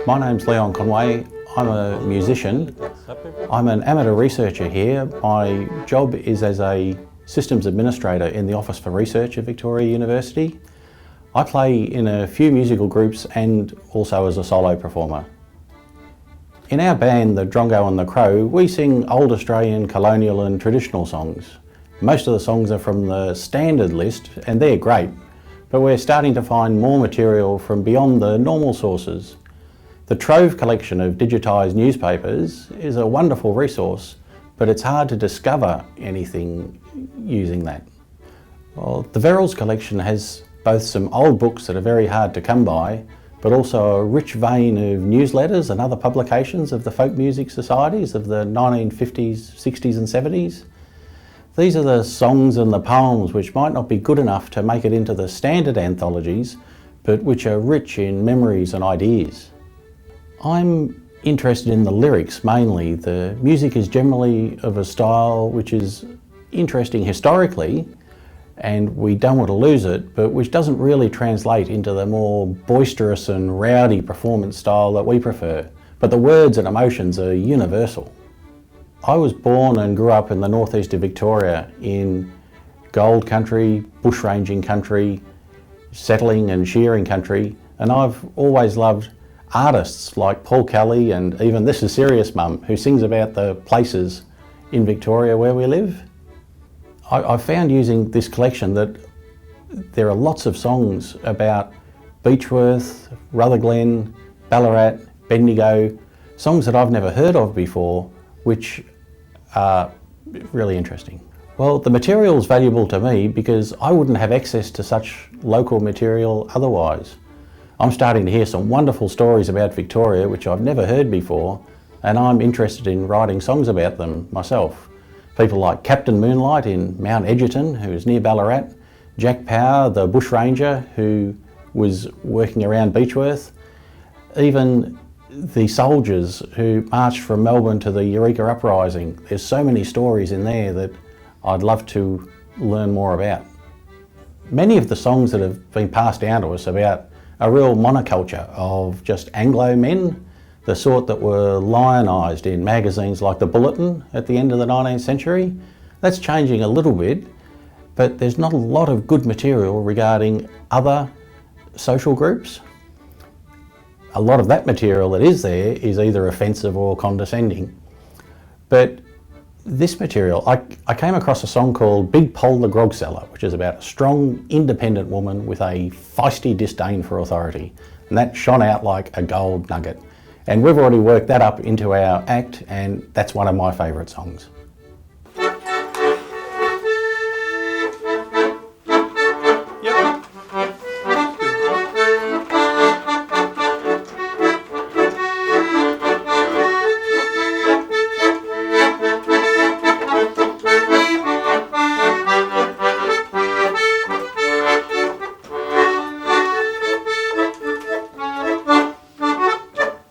My name's Conway. I'm a musician. I'm an amateur researcher here. My job is as a systems administrator in the Office for Research at Victoria University. I play in a few musical groups and also as a solo performer. In our band, the Drongo and the Crow, we sing old Australian colonial and traditional songs. Most of the songs are from the standard list and they're great, but we're starting to find more material from beyond the normal sources. The Trove collection of digitised newspapers is a wonderful resource, but it's hard to discover anything using that. Well, the Verrills collection has both some old books that are very hard to come by, but also a rich vein of newsletters and other publications of the folk music societies of the 1950s, 60s and 70s. These are the songs and the poems which might not be good enough to make it into the standard anthologies, but which are rich in memories and ideas. I'm interested in the lyrics mainly. The music is generally of a style which is interesting historically, and we don't want to lose it, but which doesn't really translate into the more boisterous and rowdy performance style that we prefer. But the words and emotions are universal. I was born and grew up in the northeast of Victoria in gold country, bushranging country, settling and shearing country, and I've always loved artists like Paul Kelly and even This Is Serious Mum, who sings about the places in Victoria where we live. I found using this collection that there are lots of songs about Beechworth, Rutherglen, Ballarat, Bendigo, songs that I've never heard of before, which are really interesting. Well, the material is valuable to me because I wouldn't have access to such local material otherwise. I'm starting to hear some wonderful stories about Victoria which I've never heard before, and I'm interested in writing songs about them myself. People like Captain Moonlight in Mount Egerton, who is near Ballarat, Jack Power, the bushranger who was working around Beechworth, even the soldiers who marched from Melbourne to the Eureka Uprising. There's so many stories in there that I'd love to learn more about. Many of the songs that have been passed down to us about a real monoculture of just Anglo men, the sort that were lionised in magazines like the Bulletin at the end of the 19th century. That's changing a little bit, but there's not a lot of good material regarding other social groups. A lot of that material that is there is either offensive or condescending. But this material, I came across a song called Big Poll the Grog Seller, which is about a strong, independent woman with a feisty disdain for authority. And that shone out like a gold nugget. And we've already worked that up into our act, and that's one of my favourite songs.